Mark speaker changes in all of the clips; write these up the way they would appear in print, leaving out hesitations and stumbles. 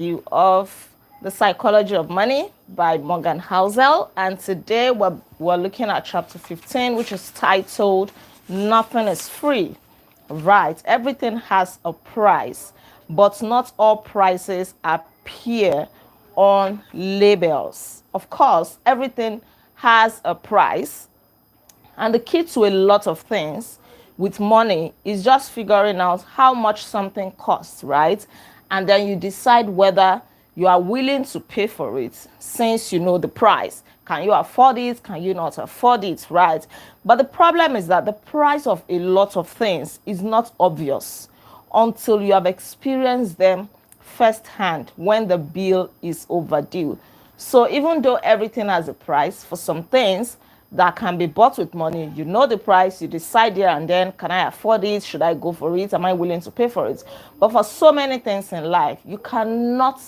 Speaker 1: You of The Psychology of Money by Morgan Housel. And today we're looking at chapter 15, which is titled Nothing is Free. Right, everything has a price, but not all prices appear on labels. Of course, everything has a price, and the key to a lot of things with money is just figuring out how much something costs, right? And then you decide whether you are willing to pay for it since you know the price. Can you afford it? Can you not afford it, right? But the problem is that the price of a lot of things is not obvious until you have experienced them firsthand when the bill is overdue. So even though everything has a price, for some things that can be bought with money, you know the price, you decide here and then, can I afford it? Should I go for it? Am I willing to pay for it? But for so many things in life, you cannot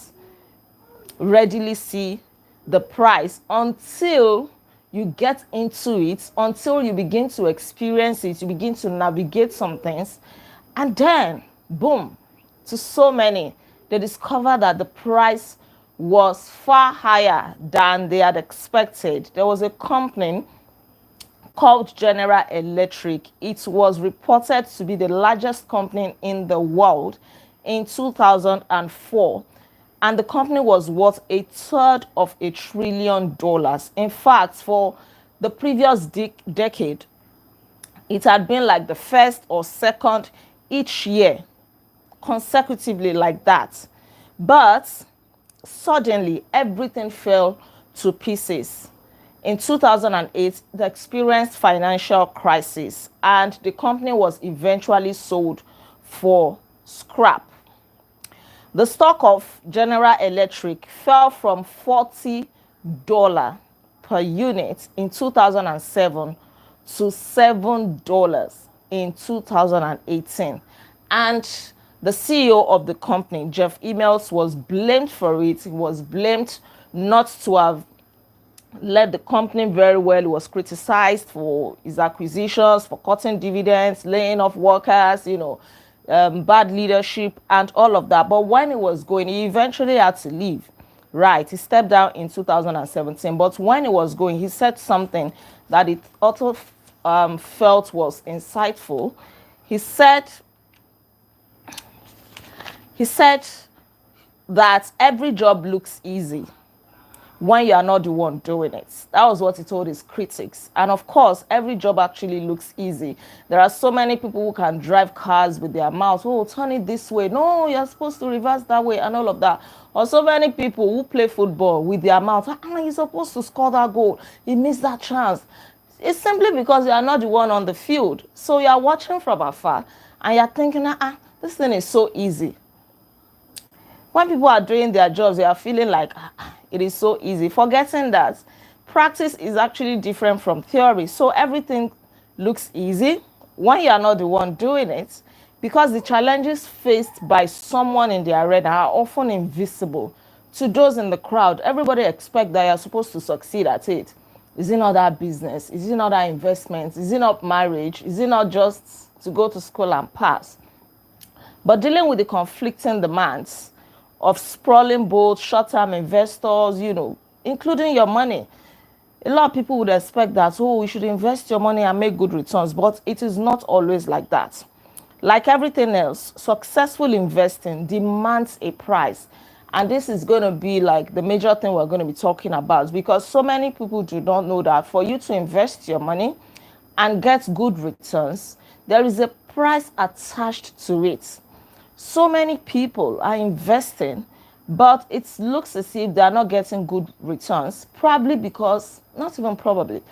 Speaker 1: readily see the price until you get into it, until you begin to experience it, you begin to navigate some things, and then boom, to so many, they discover that the price was far higher than they had expected. There was a company called General Electric. It was reported to be the largest company in the world in 2004. And the company was worth a third of $1 trillion. In fact, for the previous decade, it had been like the first or second each year, consecutively like that. But suddenly, everything fell to pieces. In 2008, they experienced financial crisis, and the company was eventually sold for scrap. The stock of General Electric fell from $40 per unit in 2007 to $7 in 2018. And the CEO of the company, Jeff Immelt, was blamed for it. He was blamed not to have led the company very well. He was criticized for his acquisitions, for cutting dividends, laying off workers, bad leadership and all of that. But when he was going, he eventually had to leave. Right, he stepped down in 2017. But when he was going, he said something that it also felt was insightful. He said that every job looks easy when you are not the one doing it. That was what he told his critics. And of course, every job actually looks easy. There are so many people who can drive cars with their mouth. Oh, turn it this way. No, you're supposed to reverse that way and all of that. Or so many people who play football with their mouth. You're supposed to score that goal. You missed that chance. It's simply because you are not the one on the field. So you're watching from afar and you're thinking, this thing is so easy. When people are doing their jobs, they are feeling like it is so easy, forgetting that practice is actually different from theory. So everything looks easy when you are not the one doing it, because the challenges faced by someone in the arena are often invisible to those in the crowd. Everybody expects that you're supposed to succeed at it. Is it not that business? Is it not that investment? Is it not marriage? Is it not just to go to school and pass? But dealing with the conflicting demands of sprawling both short-term investors, including your money. A lot of people would expect that, you should invest your money and make good returns, but it is not always like that. Like everything else, successful investing demands a price. And this is going to be like the major thing we're going to be talking about, because so many people do not know that for you to invest your money and get good returns, there is a price attached to it. So many people are investing, but it looks as if they are not getting good returns, probably because, not even probably,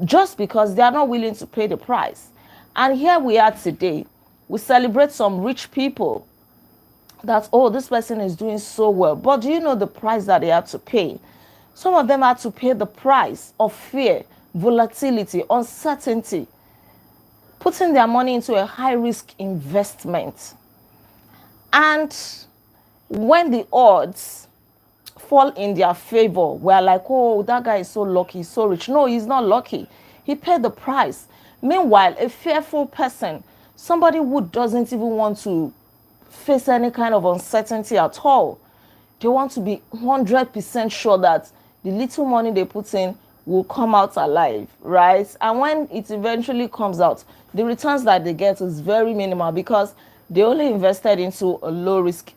Speaker 1: just because they are not willing to pay the price. And here we are today. We celebrate some rich people that, this person is doing so well. But do you know the price that they had to pay? Some of them had to pay the price of fear, volatility, uncertainty, putting their money into a high-risk investment. And when the odds fall in their favor, we're like, that guy is so lucky, so rich. No, he's not lucky. He paid the price. Meanwhile, a fearful person, somebody who doesn't even want to face any kind of uncertainty at all, They want to be 100% sure that the little money they put in will come out alive, right? And when it eventually comes out, the returns that they get is very minimal because they only invested into a low risk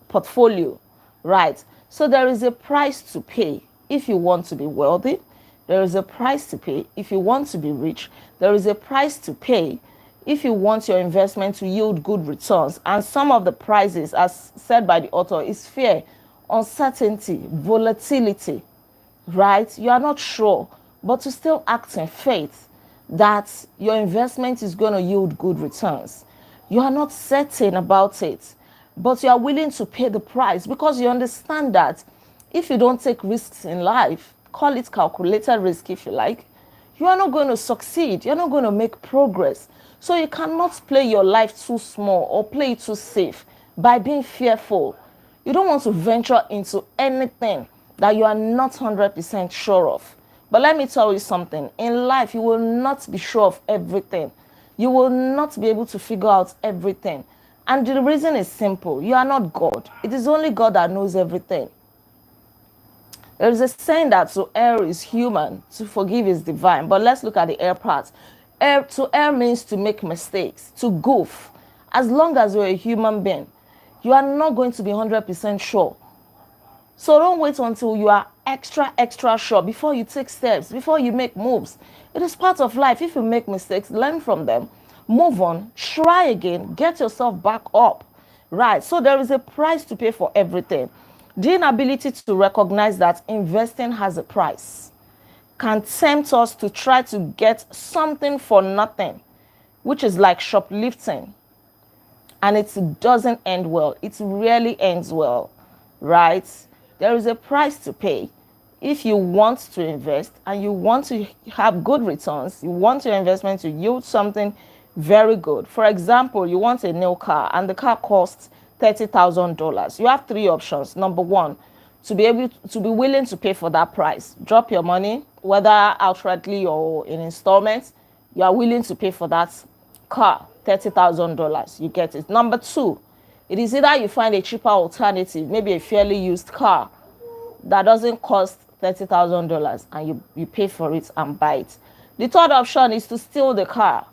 Speaker 1: portfolio, right? So there is a price to pay if you want to be wealthy. There is a price to pay if you want to be rich. There is a price to pay if you want your investment to yield good returns. And some of the prices, as said by the author, is fear, uncertainty, volatility, right? You are not sure, but to still act in faith that your investment is going to yield good returns. You are not certain about it, but you are willing to pay the price because you understand that if you don't take risks in life, call it calculated risk if you like, you are not going to succeed. You're not going to make progress. So you cannot play your life too small or play it too safe by being fearful. You don't want to venture into anything that you are not 100% sure of. But let me tell you something. In life, you will not be sure of everything. You will not be able to figure out everything. And the reason is simple. You are not God. It is only God that knows everything. There is a saying that to err is human, to forgive is divine. But let's look at the err part. To err means to make mistakes, to goof. As long as you're a human being, you are not going to be 100% sure. So don't wait until you are extra sure before you take steps, before you make moves. It is part of life. If you make mistakes, learn from them, move on, try again, get yourself back up. Right. So there is a price to pay for everything. The inability to recognize that investing has a price can tempt us to try to get something for nothing, which is like shoplifting. And it doesn't end well. It rarely ends well, right? There is a price to pay. If you want to invest and you want to have good returns, you want your investment to yield something very good. For example, you want a new car and the car costs $30,000. You have three options. Number one, to be willing to pay for that price. Drop your money, whether outrightly or in installments. You are willing to pay for that car, $30,000. You get it. Number two, it is either you find a cheaper alternative, maybe a fairly used car that doesn't cost $30,000 and you pay for it and buy it. The third option is to steal the car.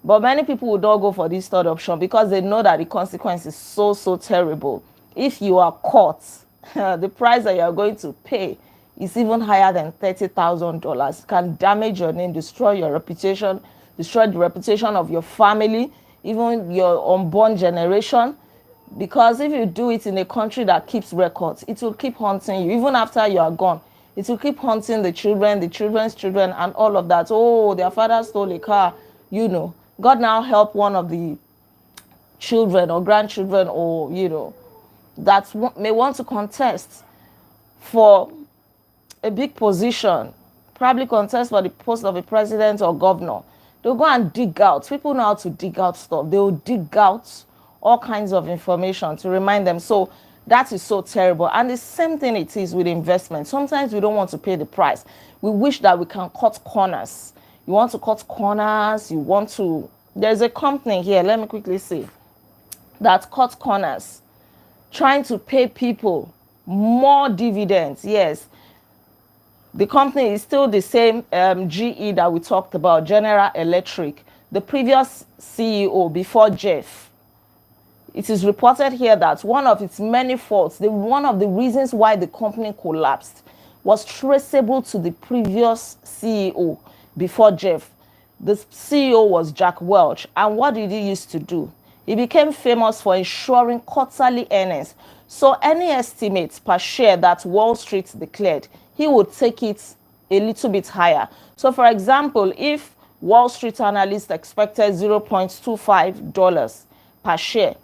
Speaker 1: But many people would not go for this third option because they know that the consequence is so terrible. If you are caught, the price that you are going to pay is even higher than $30,000. It can damage your name, destroy your reputation, destroy the reputation of your family, even your unborn generation. Because if you do it in a country that keeps records, it will keep haunting you. Even after you are gone, it will keep haunting the children, the children's children, and all of that. Oh, their father stole a car, you know. God now help one of the children or grandchildren or, you know, that may want to contest for a big position, probably contest for the post of a president or governor. They'll go and dig out. People know how to dig out stuff. They'll dig out all kinds of information to remind them. So that is so terrible. And the same thing it is with investment. Sometimes we don't want to pay the price. We wish that we can cut corners. You want to cut corners. You want to... There's a company here, let me quickly see, that cut corners, trying to pay people more dividends. Yes, the company is still the same GE that we talked about, General Electric, the previous CEO before Jeff. It is reported here that one of its many faults, one of the reasons why the company collapsed, was traceable to the previous CEO before Jeff. The CEO was Jack Welch. And what did he used to do? He became famous for ensuring quarterly earnings. So any estimates per share that Wall Street declared, he would take it a little bit higher. So for example, if Wall Street analysts expected $0.25 per share,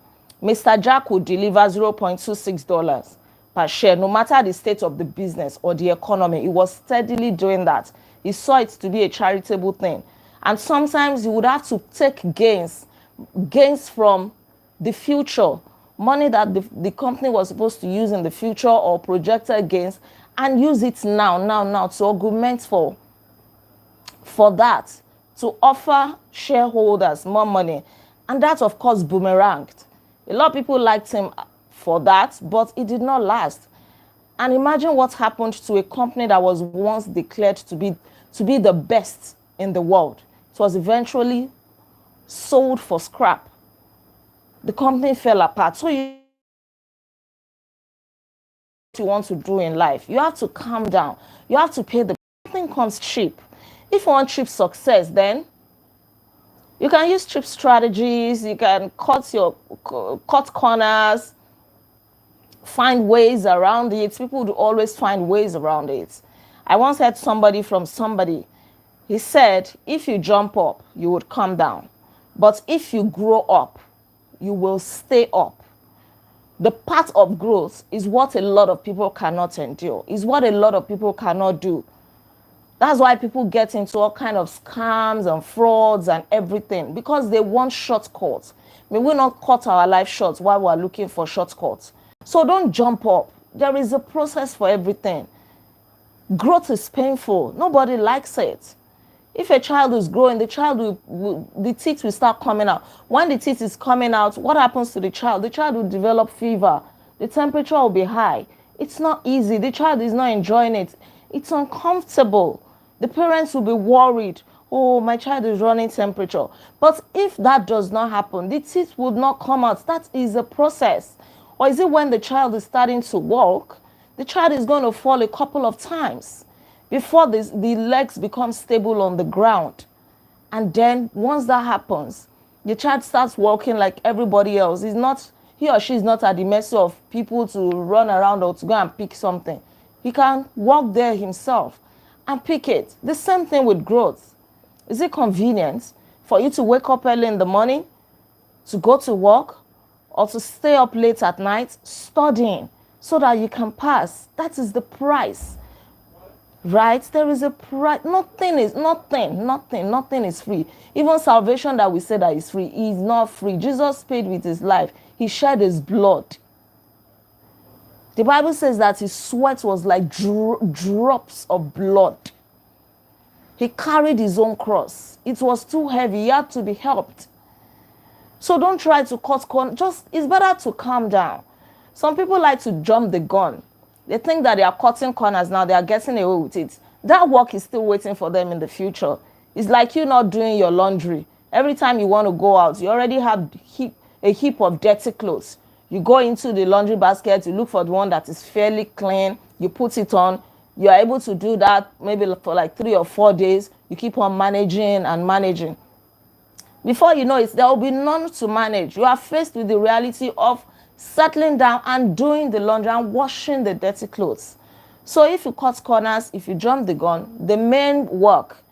Speaker 1: Mr. Jack would deliver $0.26 per share, no matter the state of the business or the economy. He was steadily doing that. He saw it to be a charitable thing. And sometimes you would have to take gains from the future, money that the company was supposed to use in the future or projected gains, and use it now to augment for that, to offer shareholders more money. And that, of course, boomeranged. A lot of people liked him for that, but it did not last. And imagine what happened to a company that was once declared to be the best in the world. It was eventually sold for scrap. The company fell apart. So you want to do in life, you have to calm down. You have to pay the nothing comes cheap. If you want cheap success, then you can use cheap strategies. You can cut corners, find ways around it. People would always find ways around it. I once heard somebody, he said, if you jump up, you would come down. But if you grow up, you will stay up. The path of growth is what a lot of people cannot endure, is what a lot of people cannot do. That's why people get into all kind of scams and frauds and everything, because they want shortcuts. May we not cut our life short while we're looking for shortcuts. So don't jump up. There is a process for everything. Growth is painful. Nobody likes it. If a child is growing, the teeth will start coming out. When the teeth is coming out, what happens to the child? The child will develop fever. The temperature will be high. It's not easy. The child is not enjoying it. It's uncomfortable. The parents will be worried. Oh, my child is running temperature. But if that does not happen, the teeth would not come out. That is a process. Or is it when the child is starting to walk, the child is going to fall a couple of times before the legs become stable on the ground. And then once that happens, the child starts walking like everybody else. He or she is not at the mercy of people to run around or to go and pick something. He can walk there himself and pick it. The same thing with growth. Is it convenient for you to wake up early in the morning, to go to work, or to stay up late at night studying so that you can pass? That is the price. Right? There is a price. Nothing is free. Even salvation that we say that is free is not free. Jesus paid with his life. He shed his blood. The Bible says that his sweat was like drops of blood. He carried his own cross. It was too heavy. He had to be helped. So don't try to cut corners. It's better to calm down. Some people like to jump the gun. They think that they are cutting corners now, they are getting away with it. That work is still waiting for them in the future. It's like you not doing your laundry. Every time you want to go out, you already have a heap of dirty clothes. You go into the laundry basket, you look for the one that is fairly clean, you put it on. You are able to do that maybe for like 3 or 4 days. You keep on managing and managing. Before you know it, there will be none to manage. You are faced with the reality of settling down and doing the laundry and washing the dirty clothes. So if you cut corners, if you jump the gun, the main work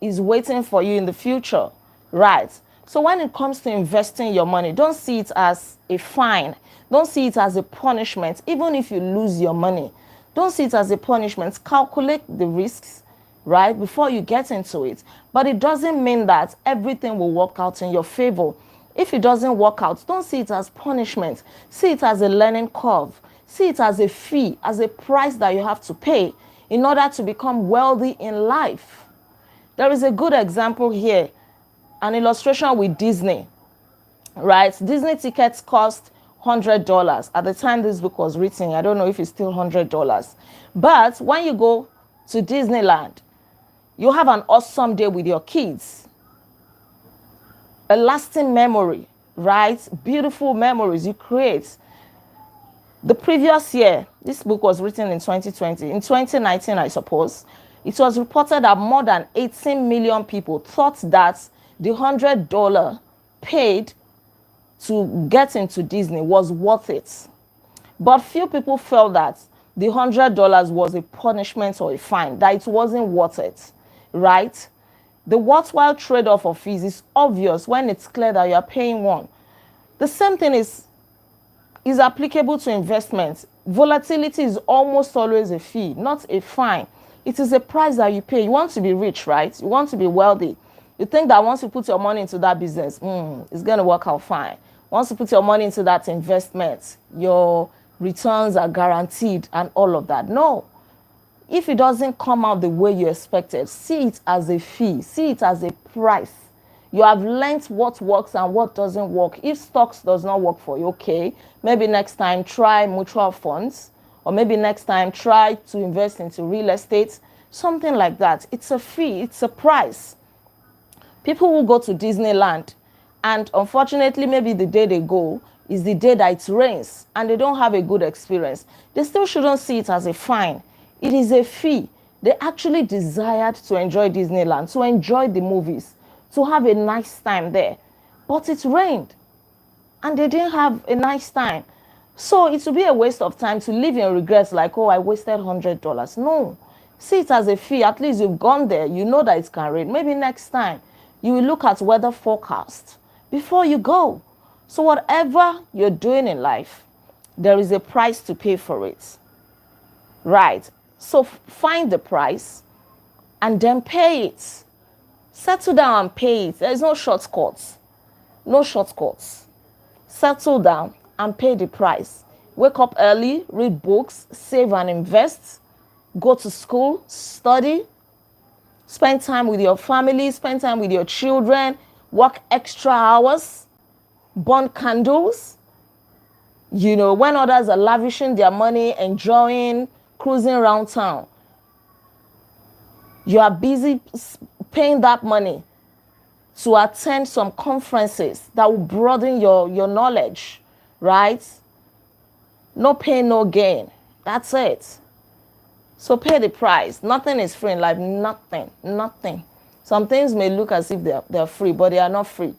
Speaker 1: is waiting for you in the future, right? So when it comes to investing your money, don't see it as a fine. Don't see it as a punishment. Even if you lose your money, don't see it as a punishment. Calculate the risks, right, before you get into it. But it doesn't mean that everything will work out in your favor. If it doesn't work out, don't see it as punishment. See it as a learning curve. See it as a fee, as a price that you have to pay in order to become wealthy in life. There is a good example here, an illustration with Disney, right? Disney tickets cost $100. At the time this book was written, I don't know if it's still $100. But when you go to Disneyland, you have an awesome day with your kids. A lasting memory, right? Beautiful memories you create. The previous year, this book was written in 2020. In 2019, I suppose, it was reported that more than 18 million people thought that the $100 paid to get into Disney was worth it. But few people felt that the $100 was a punishment or a fine, that it wasn't worth it, right? The worthwhile trade-off of fees is obvious when it's clear that you are paying one. The same thing is applicable to investments. Volatility is almost always a fee, not a fine. It is a price that you pay. You want to be rich, right? You want to be wealthy. You think that once you put your money into that business, it's going to work out fine. Once you put your money into that investment, your returns are guaranteed and all of that. No. If it doesn't come out the way you expected, see it as a fee. See it as a price You have learned what works and what doesn't work. If stocks does not work for you, okay, maybe next time try mutual funds, or maybe next time try to invest into real estate, something like that. It's a fee, it's a price. People will go to Disneyland, and unfortunately, maybe the day they go is the day that it rains and they don't have a good experience. They still shouldn't see it as a fine. It is a fee. They actually desired to enjoy Disneyland, to enjoy the movies, to have a nice time there. But it rained and they didn't have a nice time. So it would be a waste of time to live in regrets like, oh, I wasted $100. No. See it as a fee. At least you've gone there. You know that it can rain. Maybe next time you will look at weather forecast before you go. So whatever you're doing in life, there is a price to pay for it. Right? So find the price and then pay it. Settle down and pay it. There is no shortcuts. No shortcuts. Settle down and pay the price. Wake up early, read books, save and invest, go to school, study, spend time with your family, spend time with your children, work extra hours, burn candles. You know, when others are lavishing their money, enjoying, cruising around town, you are busy paying that money to attend some conferences that will broaden your knowledge, right? No pain, no gain. That's it. So pay the price. Nothing is free in life. Nothing. Some things may look as if they're free, but they are not free.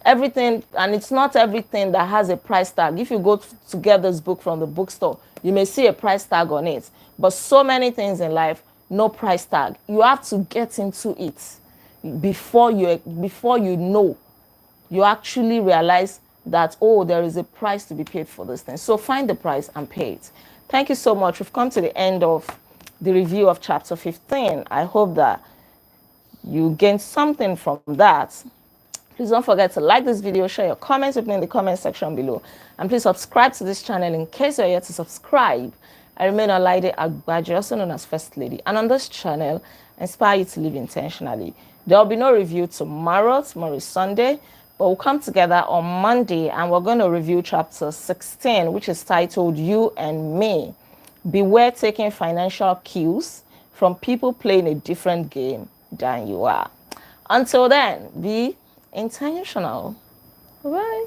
Speaker 1: Everything, and it's not everything that has a price tag. If you go to get this book from the bookstore, you may see a price tag on it. But so many things in life, no price tag. You have to get into it before you know. You actually realize that, oh, there is a price to be paid for this thing. So find the price and pay it. Thank you so much. We've come to the end of the review of chapter 15. I hope that you gained something from that. Please don't forget to like this video, share your comments with me in the comment section below. And please subscribe to this channel in case you're yet to subscribe. I remain Olaide Agbaje, also known as First Lady. And on this channel, I inspire you to live intentionally. There will be no review tomorrow. Tomorrow is Sunday. But we'll come together on Monday and we're going to review chapter 16, which is titled You and Me. Beware taking financial cues from people playing a different game than you are. Until then, be intentional. Bye.